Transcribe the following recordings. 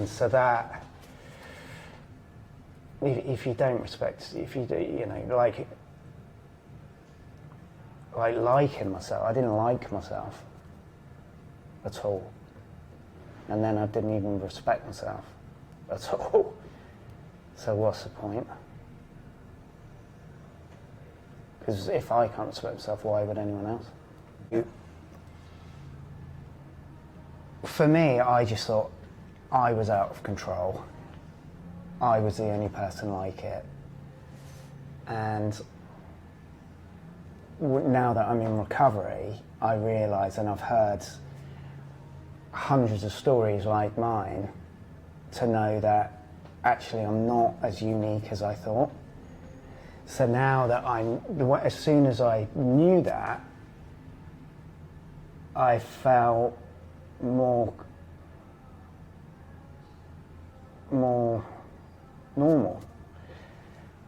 And so that, if you don't respect, if you do, you know, like liking myself, I didn't like myself at all. And then I didn't even respect myself at all. So what's the point? Because if I can't respect myself, why would anyone else? For me, I just thought I was out of control. I was the only person like it. And now that I'm in recovery, I realise, and I've heard hundreds of stories like mine, to know that actually I'm not as unique as I thought. So now that as soon as I knew that, I felt more normal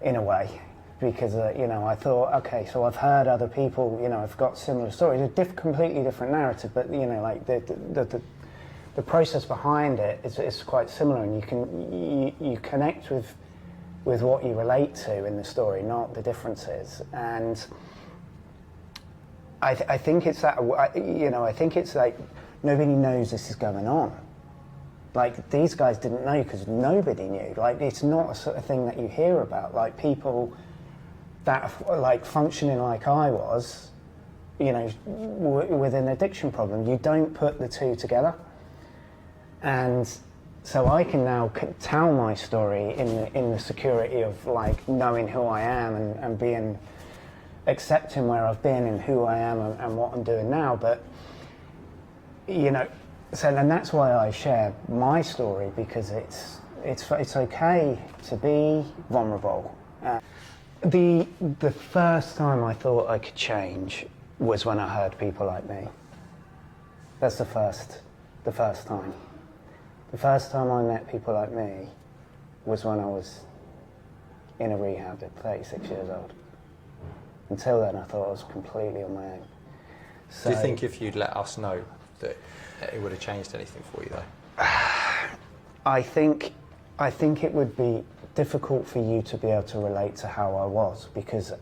in a way, because you know, I thought, okay, so I've heard other people, you know, I've got similar stories, a completely different narrative, but you know, like the process behind it is quite similar, and you connect with what you relate to in the story, not the differences. And I think it's that, you know, I think it's like nobody knows this is going on. Like, these guys didn't know because nobody knew. Like, it's not a sort of thing that you hear about. Like, people that are like functioning like I was, you know, with an addiction problem, you don't put the two together. And so I can now tell my story in the security of like knowing who I am and being, accepting where I've been and who I am and what I'm doing now. But, you know, so then that's why I share my story, because it's okay to be vulnerable. The first time I thought I could change was when I heard people like me. That's the first time. The first time I met people like me was when I was in a rehab at 36 years old. Until then, I thought I was completely on my own. So, do you think if you'd let us know that it would have changed anything for you, though? I think it would be difficult for you to be able to relate to how I was, because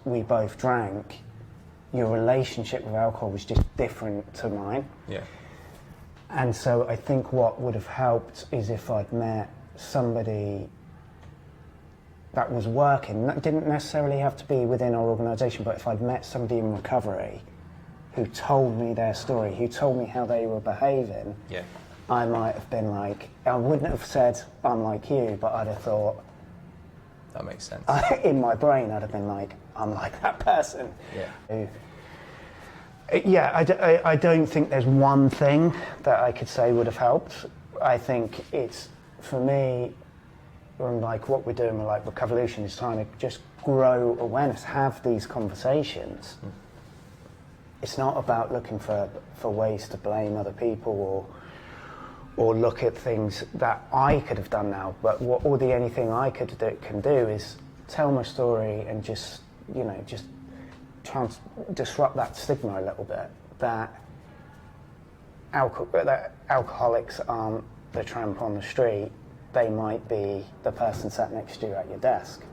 we both drank. Your relationship with alcohol was just different to mine. Yeah. And so I think what would have helped is if I'd met somebody that was working. That didn't necessarily have to be within our organisation, but if I'd met somebody in recovery who told me their story, who told me how they were behaving, yeah, I might have been like, I wouldn't have said I'm like you, but I'd have thought, that makes sense. In my brain, I'd have been like, I'm like that person. Yeah. Yeah, I don't think there's one thing that I could say would have helped. I think it's, for me, and like what we're doing with like Recoverlution is trying to just grow awareness, have these conversations. It's not about looking for ways to blame other people or look at things that I could have done now, but the only thing I can do is tell my story and just, you know, just try and disrupt that stigma a little bit, that alcoholics aren't the tramp on the street, they might be the person sat next to you at your desk.